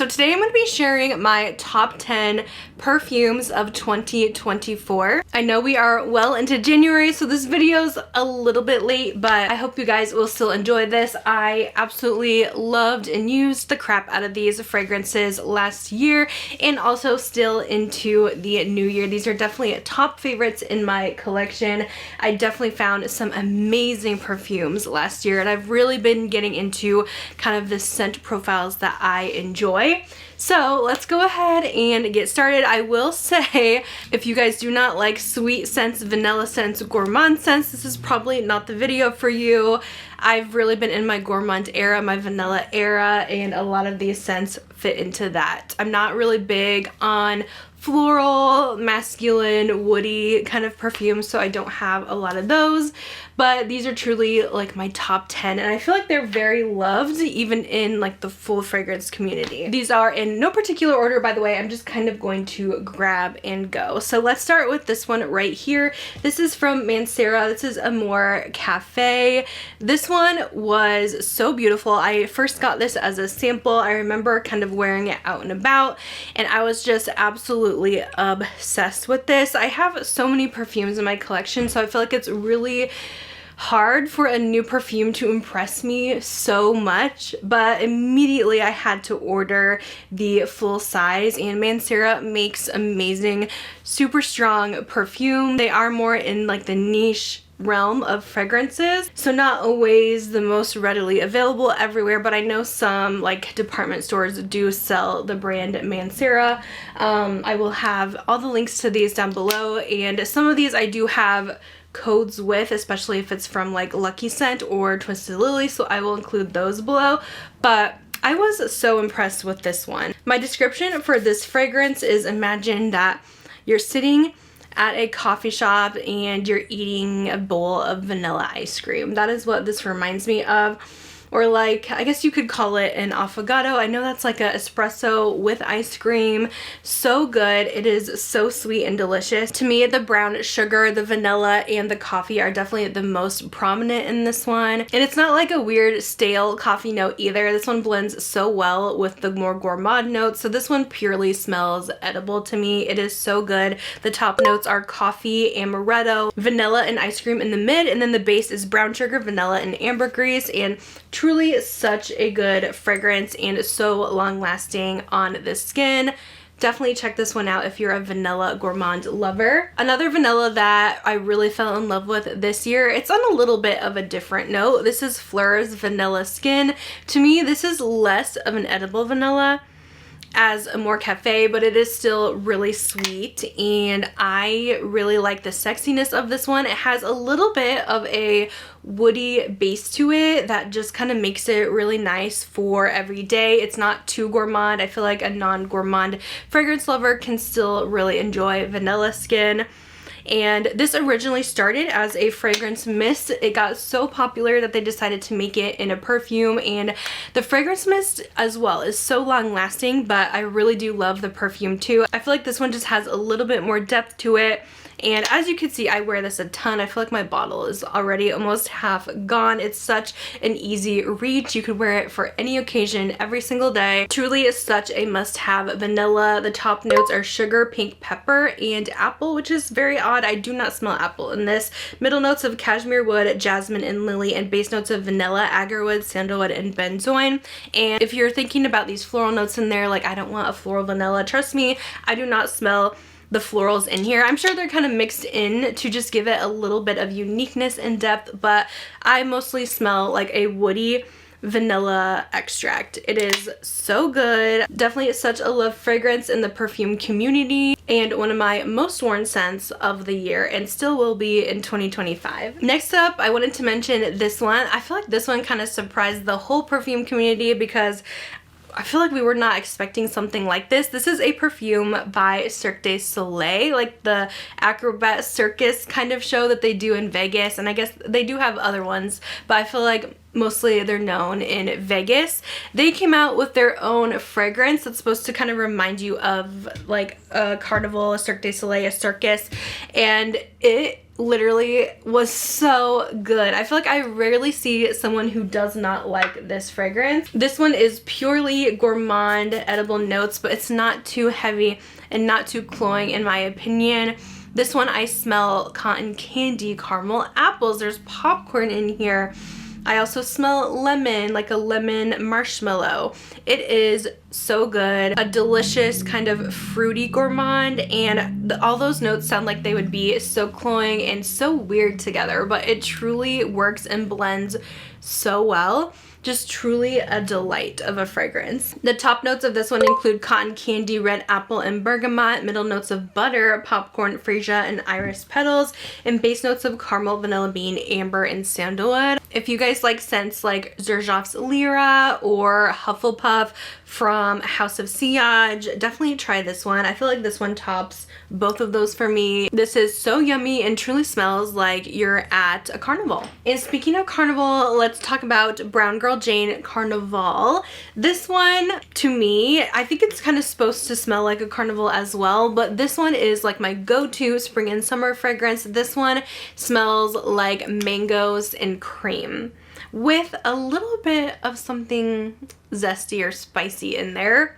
So today I'm going to be sharing my top 10 perfumes of 2024. I know we are well into January, so this video's a little bit late, but I hope you guys will still enjoy this. I absolutely loved and used the crap out of these fragrances last year and also still into the new year. These are definitely top favorites in my collection. I definitely found some amazing perfumes last year, and I've really been getting into kind of the scent profiles that I enjoy. So let's go ahead and get started. I will say, if you guys do not like sweet scents, vanilla scents, gourmand scents, this is probably not the video for you. I've really been in my gourmand era, my vanilla era, and a lot of these scents fit into that. I'm not really big on floral, masculine, woody kind of perfumes, so I don't have a lot of those, but these are truly like my top 10, and I feel like they're very loved even in like the full fragrance community. These are in no particular order, by the way. I'm just kind of going to grab and go. So let's start with this one right here. This is from Mercier. This is Amore Caffe. This one was so beautiful. I first got this as a sample. I remember kind of wearing it out and about, and I was just absolutely obsessed with this. I have so many perfumes in my collection, so I feel like it's really hard for a new perfume to impress me so much, but immediately I had to order the full size, and Mercier makes amazing, super strong perfume. They are more in like the niche realm of fragrances, so not always the most readily available everywhere, but I know some like department stores do sell the brand Mercier. I will have all the links to these down below, and some of these I do have codes with, especially if it's from like Lucky Scent or Twisted Lily, so I will include those below. But I was so impressed with this one. My description for this fragrance is, imagine that you're sitting at a coffee shop and you're eating a bowl of vanilla ice cream. That is what this reminds me of. Or like, I guess you could call it an affogato. I know that's like an espresso with ice cream. So good. It is so sweet and delicious. To me, the brown sugar, the vanilla, and the coffee are definitely the most prominent in this one. And it's not like a weird stale coffee note either. This one blends so well with the more gourmand notes. So this one purely smells edible to me. It is so good. The top notes are coffee, amaretto, vanilla, and ice cream in the mid. And then the base is brown sugar, vanilla, and ambergris. And truly such a good fragrance and so long lasting on the skin. Definitely check this one out if you're a vanilla gourmand lover. Another vanilla that I really fell in love with this year, it's on a little bit of a different note. This is Fleur's Vanilla Skin. To me, this is less of an edible vanilla as Amore Caffe, but it is still really sweet, and I really like the sexiness of this one. It has a little bit of a woody base to it that just kind of makes it really nice for every day. It's not too gourmand. I feel like a non-gourmand fragrance lover can still really enjoy Vanilla Skin. And this originally started as a fragrance mist. It got so popular that they decided to make it in a perfume, and the fragrance mist as well is so long lasting, but I really do love the perfume too. I feel like this one just has a little bit more depth to it. And as you can see, I wear this a ton. I feel like my bottle is already almost half gone. It's such an easy reach. You could wear it for any occasion every single day. Truly is such a must-have vanilla. The top notes are sugar, pink pepper, and apple, which is very odd. I do not smell apple in this. Middle notes of cashmere wood, jasmine, and lily, and base notes of vanilla, agarwood, sandalwood, and benzoin. And if you're thinking about these floral notes in there, like I don't want a floral vanilla, trust me, I do not smell the florals in here. I'm sure they're kind of mixed in to just give it a little bit of uniqueness and depth, but I mostly smell like a woody vanilla extract. It is so good. Definitely such a love fragrance in the perfume community, and one of my most worn scents of the year, and still will be in 2025. Next up, I wanted to mention this one. I feel like this one kind of surprised the whole perfume community because I feel like we were not expecting something like this. This is a perfume by Cirque du Soleil, like the acrobat circus kind of show that they do in Vegas, and I guess they do have other ones, but I feel like mostly they're known in Vegas. They came out with their own fragrance that's supposed to kind of remind you of like a carnival, a Cirque du Soleil, a circus, and it literally was so good. I feel like I rarely see someone who does not like this fragrance. This one is purely gourmand edible notes, but it's not too heavy and not too cloying in my opinion. This one I smell cotton candy, caramel apples, there's popcorn in here. I also smell lemon, like a lemon marshmallow. It is so good. A delicious kind of fruity gourmand, and all those notes sound like they would be so cloying and so weird together, but it truly works and blends so well. Just truly a delight of a fragrance. The top notes of this one include cotton candy, red apple, and bergamot, middle notes of butter, popcorn, freesia, and iris petals, and base notes of caramel, vanilla bean, amber, and sandalwood. If you guys like scents like Xerjoff's Lyra or Hufflepuff from House of Sillage, definitely try this one. I feel like this one tops both of those for me. This is so yummy and truly smells like you're at a carnival. And speaking of carnival, let's talk about Brown Girl Jane Carnivale. This one, to me, I think it's kind of supposed to smell like a carnival as well, but this one is like my go-to spring and summer fragrance. This one smells like mangoes and cream with a little bit of something zesty or spicy in there,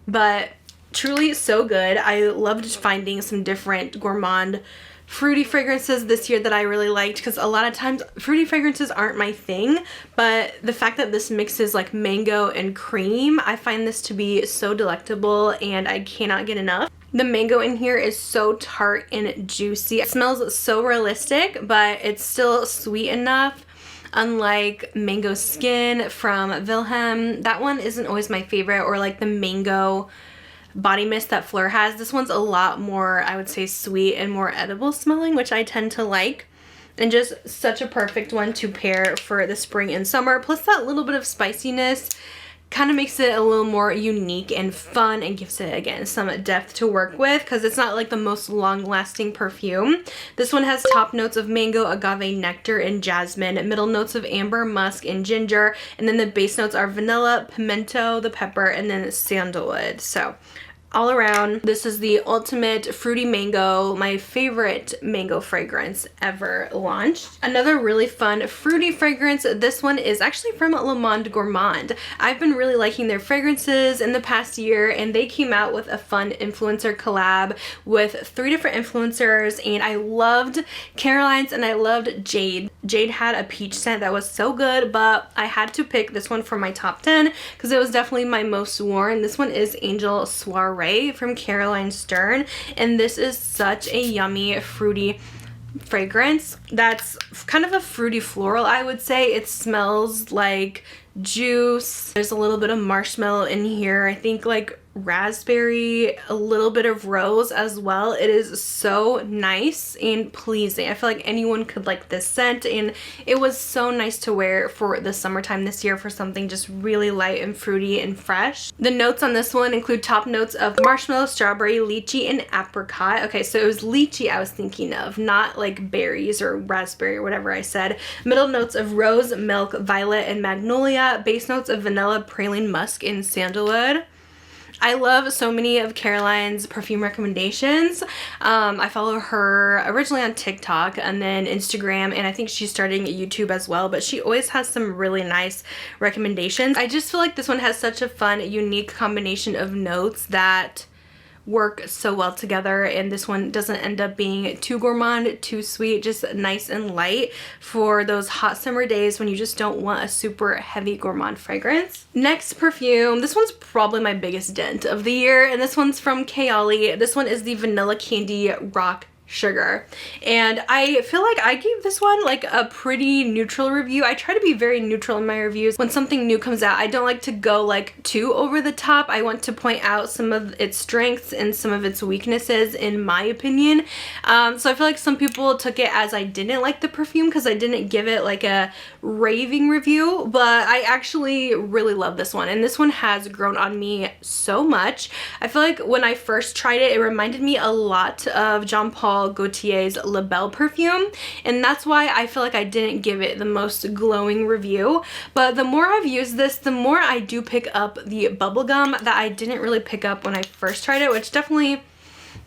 but truly so good. I loved finding some different gourmand fruity fragrances this year that I really liked, because a lot of times fruity fragrances aren't my thing, but the fact that this mixes like mango and cream, I find this to be so delectable and I cannot get enough. The mango in here is so tart and juicy. It smells so realistic, but it's still sweet enough. Unlike Mango Skin from Wilhelm, that one isn't always my favorite, or like the mango body mist that Fleur has. This one's a lot more, I would say, sweet and more edible smelling, which I tend to like. And just such a perfect one to pair for the spring and summer. Plus that little bit of spiciness kind of makes it a little more unique and fun and gives it, again, some depth to work with, because it's not like the most long-lasting perfume. This one has top notes of mango, agave, nectar, and jasmine, middle notes of amber, musk, and ginger, and then the base notes are vanilla, pimento, the pepper, and then sandalwood. So all around, this is the ultimate fruity mango, my favorite mango fragrance ever launched. Another really fun fruity fragrance, this one is actually from Le Monde Gourmand. I've been really liking their fragrances in the past year, and they came out with a fun influencer collab with 3 different influencers, and I loved Caroline's and I loved Jade. Jade had a peach scent that was so good, but I had to pick this one for my top 10 because it was definitely my most worn. This one is Angel Soiree from Caroline Stern, and this is such a yummy fruity fragrance that's kind of a fruity floral, I would say. It smells like juice. There's a little bit of marshmallow in here, I think like raspberry, a little bit of rose as well. It is so nice and pleasing. I feel like anyone could like this scent, and it was so nice to wear for the summertime this year for something just really light and fruity and fresh. The notes on this one include top notes of marshmallow, strawberry, lychee, and apricot. Okay, so it was lychee I was thinking of, not like berries or raspberry or whatever I said. Middle notes of rose, milk, violet, and magnolia. Base notes of vanilla, praline, musk, and sandalwood. I love so many of Caroline's perfume recommendations. I follow her originally on TikTok and then Instagram, and I think she's starting YouTube as well, but she always has some really nice recommendations. I just feel like this one has such a fun, unique combination of notes that work so well together, and this one doesn't end up being too gourmand, too sweet, just nice and light for those hot summer days when you just don't want a super heavy gourmand fragrance. Next perfume, this one's probably my biggest dent of the year, and this one's from Kayali. This one is the Vanilla Candy Rock Sugar, and I feel like I gave this one like a pretty neutral review. I try to be very neutral in my reviews. When something new comes out, I don't like to go like too over the top. I want to point out some of its strengths and some of its weaknesses, in my opinion. So I feel like some people took it as I didn't like the perfume because I didn't give it like a raving review, but I actually really love this one, and this one has grown on me so much. I feel like when I first tried it, it reminded me a lot of Jean Paul Gaultier's La Belle perfume, and that's why I feel like I didn't give it the most glowing review. But the more I've used this, the more I do pick up the bubblegum that I didn't really pick up when I first tried it, which definitely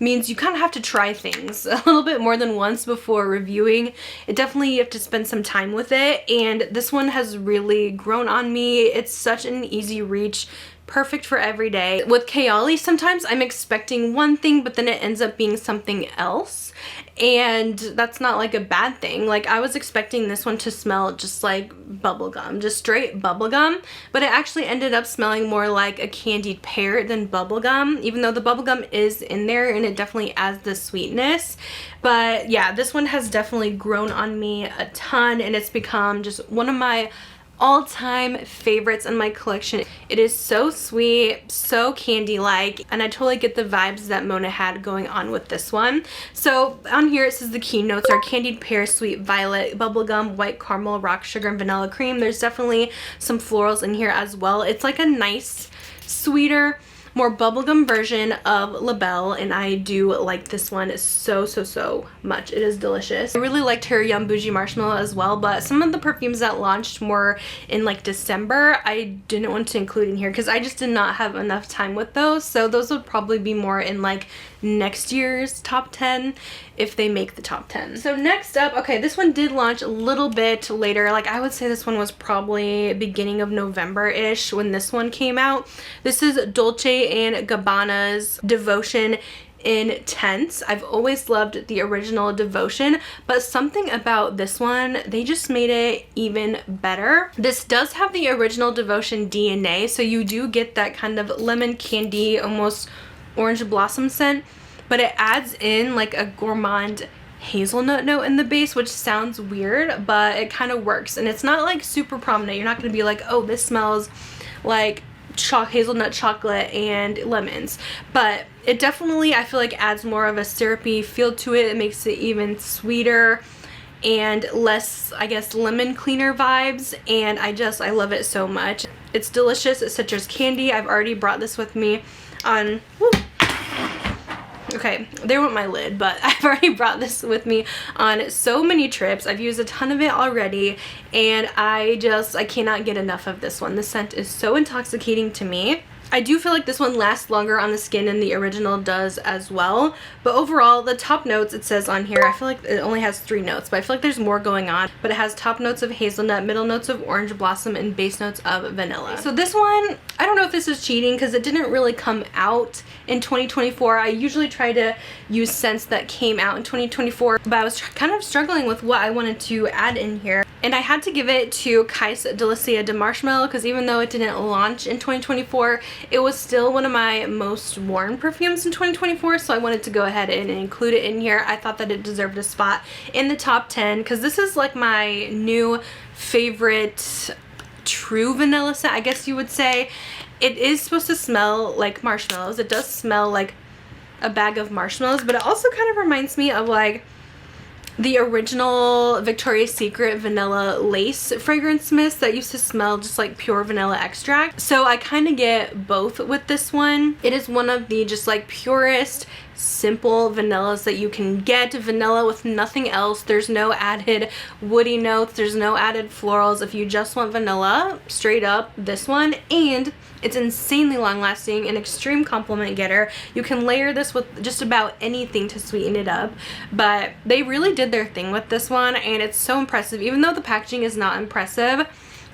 means you kind of have to try things a little bit more than once before reviewing. It definitely, you have to spend some time with it, and this one has really grown on me. It's such an easy reach, perfect for every day. With Kayali, sometimes I'm expecting one thing, but then it ends up being something else, and that's not like a bad thing. Like, I was expecting this one to smell just like bubblegum, just straight bubblegum, but it actually ended up smelling more like a candied pear than bubblegum, even though the bubblegum is in there and it definitely adds the sweetness. But yeah, this one has definitely grown on me a ton, and it's become just one of my all-time favorites in my collection. It is so sweet, so candy-like, and I totally get the vibes that Mona had going on with this one. So on here it says the keynotes are candied pear, sweet violet, bubblegum, white caramel, rock sugar, and vanilla cream. There's definitely some florals in here as well. It's like a nice, sweeter, more bubblegum version of La Belle, and I do like this one so much. It is delicious. I really liked her Yum Bougie Marshmallow as well, but some of the perfumes that launched more in like December, I didn't want to include in here because I just did not have enough time with those. So those would probably be more in like next year's top 10 if they make the top 10. So next up, okay, this one did launch a little bit later. Like, I would say this one was probably beginning of November-ish when this one came out. This is Dolce & Gabbana's Devotion Intense. I've always loved the original Devotion, but something about this one, they just made it even better. This does have the original Devotion DNA, so you do get that kind of lemon candy, almost orange blossom scent, but it adds in like a gourmand hazelnut note in the base, which sounds weird, but it kind of works, and it's not like super prominent. You're not going to be like, oh, this smells like hazelnut chocolate and lemons, but it definitely, I feel like, adds more of a syrupy feel to it. It makes it even sweeter and less, I guess, lemon cleaner vibes, and I love it so much. It's delicious. It's citrus candy. I've already brought this with me on, woo. Okay, there went my lid, but I've already brought this with me on so many trips. I've used a ton of it already, and I cannot get enough of this one. The scent is so intoxicating to me. I do feel like this one lasts longer on the skin than the original does as well, but overall, the top notes, it says on here, I feel like it only has 3 notes, but I feel like there's more going on. But it has top notes of hazelnut, middle notes of orange blossom, and base notes of vanilla. So this one, I don't know if this is cheating because it didn't really come out in 2024. I usually try to use scents that came out in 2024, but I was kind of struggling with what I wanted to add in here. And I had to give it to Kais Delizia de Marshmallow because even though it didn't launch in 2024, it was still one of my most worn perfumes in 2024, so I wanted to go ahead and include it in here. I thought that it deserved a spot in the top 10 because this is like my new favorite true vanilla scent, I guess you would say. It is supposed to smell like marshmallows. It does smell like a bag of marshmallows, but it also kind of reminds me of like the original Victoria's Secret vanilla lace fragrance mist that used to smell just like pure vanilla extract. So I kind of get both with this one. It is one of the just like purest, simple vanillas that you can get. Vanilla with nothing else. There's no added woody notes. There's no added florals. If you just want vanilla, straight up this one. And it's insanely long lasting, an extreme compliment getter. You can layer this with just about anything to sweeten it up, but they really did their thing with this one, and it's so impressive. Even though the packaging is not impressive,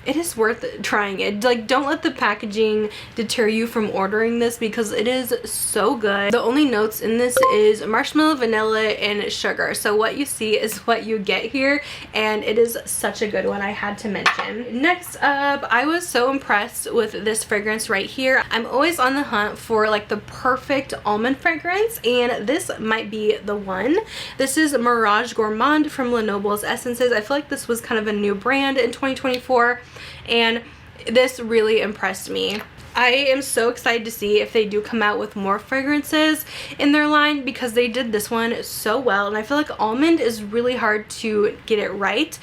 it is worth trying it. Like, don't let the packaging deter you from ordering this because it is so good. The only notes in this is marshmallow, vanilla, and sugar. So what you see is what you get here, and it is such a good one. I had to mention. Next up, I was so impressed with this fragrance right here. I'm always on the hunt for like the perfect almond fragrance, and this might be the one. This is Mirage Gourmand from Lenoble's Essences. I feel like this was kind of a new brand in 2024. And this really impressed me. I am so excited to see if they do come out with more fragrances in their line because they did this one so well, and I feel like almond is really hard to get it right.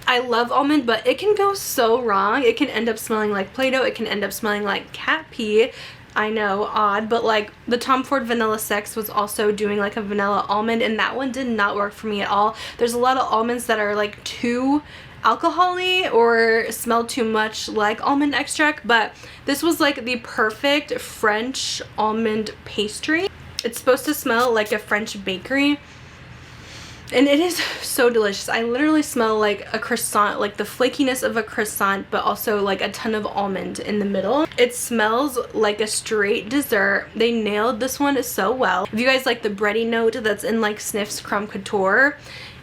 I love almond, but it can go so wrong. It can end up smelling like Play-Doh. It can end up smelling like cat pee. I know, odd, but like the Tom Ford Vanilla Sex was also doing like a vanilla almond, and that one did not work for me at all. There's a lot of almonds that are like too alcohol-y or smell too much like almond extract, but this was like the perfect French almond pastry. It's supposed to smell like a French bakery. And it is so delicious. I literally smell like a croissant, like the flakiness of a croissant, but also like a ton of almond in the middle. It smells like a straight dessert. They nailed this one so well. If you guys like the bready note that's in like Snif's Crumb Couture,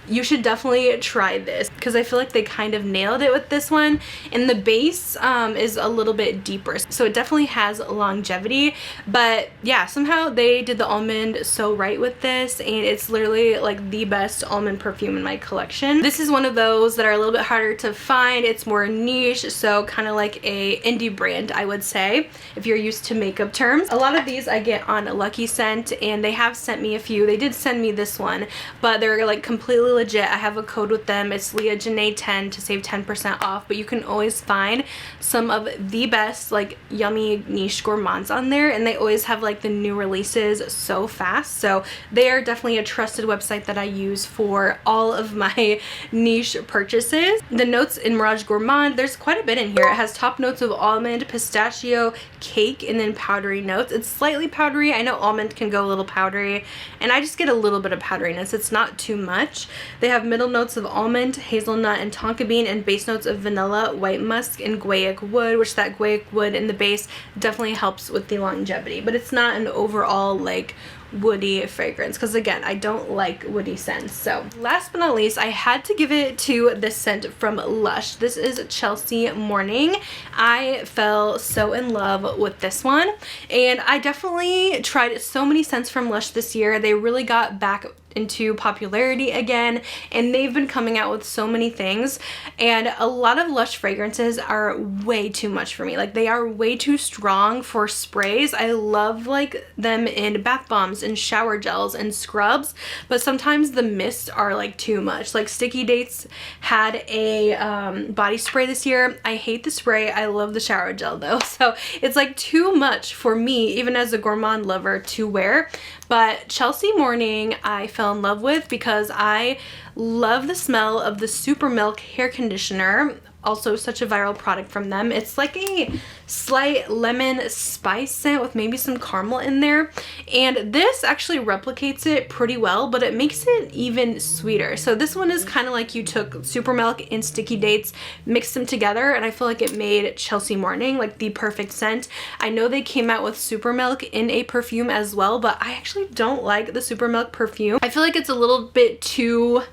you should definitely try this because I feel like they kind of nailed it with this one. And the base is a little bit deeper, so it definitely has longevity. But yeah, somehow they did the almond so right with this, and it's literally like the best almond perfume in my collection. This is one of those that are a little bit harder to find. It's more niche, so kind of like a indie brand, I would say, if you're used to makeup terms. A lot of these I get on Lucky Scent, and they have sent me a few. They did send me this one, but they're like completely legit. I have a code with them. It's LEAHJANAE 10 to save 10% off, but you can always find some of the best like yummy niche gourmands on there, and they always have like the new releases so fast. So they are definitely a trusted website that I use for all of my niche purchases. The notes in Mirage Gourmand, there's quite a bit in here. It has top notes of almond, pistachio, cake, and then powdery notes. It's slightly powdery. I know almond can go a little powdery, and I just get a little bit of powderiness. It's not too much. They have middle notes of almond, hazelnut, and tonka bean, and base notes of vanilla, white musk, and guaiac wood, which that guaiac wood in the base definitely helps with the longevity, but it's not an overall like woody fragrance because again, I don't like woody scents. So last but not least, I had to give it to this scent from Lush. This is Chelsea Morning. I fell so in love with this one, and I definitely tried so many scents from Lush this year. They really got back into popularity again, and they've been coming out with so many things, and a lot of Lush fragrances are way too much for me. Like, they are way too strong for sprays. I love like them in bath bombs and shower gels and scrubs, but sometimes the mists are like too much. Like Sticky Dates had a body spray this year. I hate the spray. I love the shower gel though, so it's like too much for me even as a gourmand lover to wear. But Chelsea Morning I fell in love with because I love the smell of the Super Milk hair conditioner. Also such a viral product from them. It's like a slight lemon spice scent with maybe some caramel in there, and this actually replicates it pretty well, but it makes it even sweeter. So this one is kind of like you took Super Milk and Sticky Dates, mixed them together, and I feel like it made Chelsea Morning like the perfect scent. I know they came out with Super Milk in a perfume as well, but I actually don't like the Super Milk perfume. I feel like it's a little bit too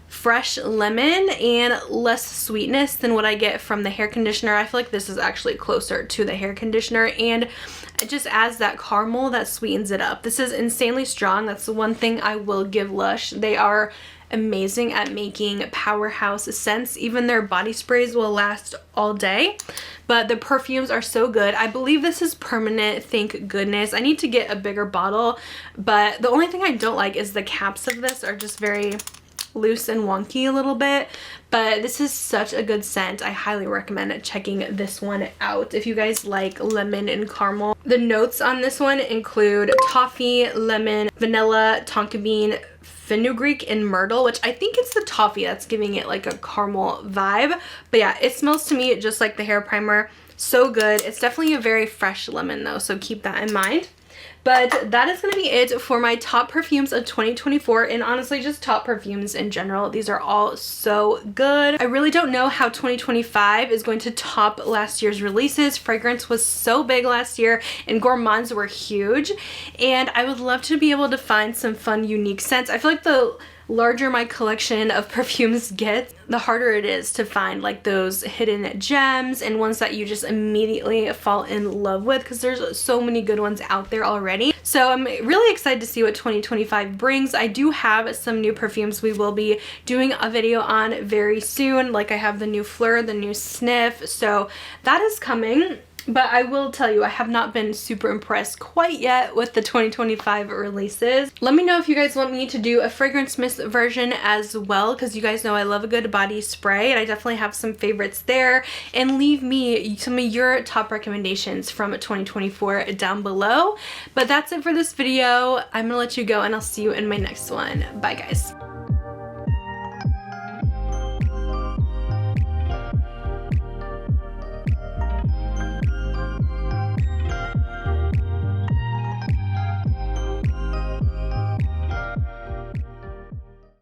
fresh lemon and less sweetness than what I get from the hair conditioner. I feel like this is actually closer to the hair conditioner, and it just adds that caramel that sweetens it up. This is insanely strong. That's the one thing I will give Lush. They are amazing at making powerhouse scents. Even their body sprays will last all day, but the perfumes are so good. I believe this is permanent, thank goodness. I need to get a bigger bottle, but the only thing I don't like is the caps of this are just very loose and wonky a little bit, but this is such a good scent. I highly recommend checking this one out if you guys like lemon and caramel. The notes on this one include toffee, lemon, vanilla, tonka bean, fenugreek, and myrtle, which I think it's the toffee that's giving it like a caramel vibe. But yeah, it smells to me just like the hair primer. So good. It's definitely a very fresh lemon though, so keep that in mind. But that is going to be it for my top perfumes of 2024, and honestly just top perfumes in general. These are all so good. I really don't know how 2025 is going to top last year's releases. Fragrance was so big last year and gourmands were huge, and I would love to be able to find some fun unique scents. I feel like the larger my collection of perfumes gets, the harder it is to find like those hidden gems and ones that you just immediately fall in love with, because there's so many good ones out there already. So I'm really excited to see what 2025 brings. I do have some new perfumes we will be doing a video on very soon. Like I have the new Fleur, the new Snif, so that is coming. But I will tell you, I have not been super impressed quite yet with the 2025 releases. Let me know if you guys want me to do a fragrance mist version as well, because you guys know I love a good body spray, and I definitely have some favorites there. And leave me some of your top recommendations from 2024 down below. But that's it for this video. I'm gonna let you go, and I'll see you in my next one. Bye guys.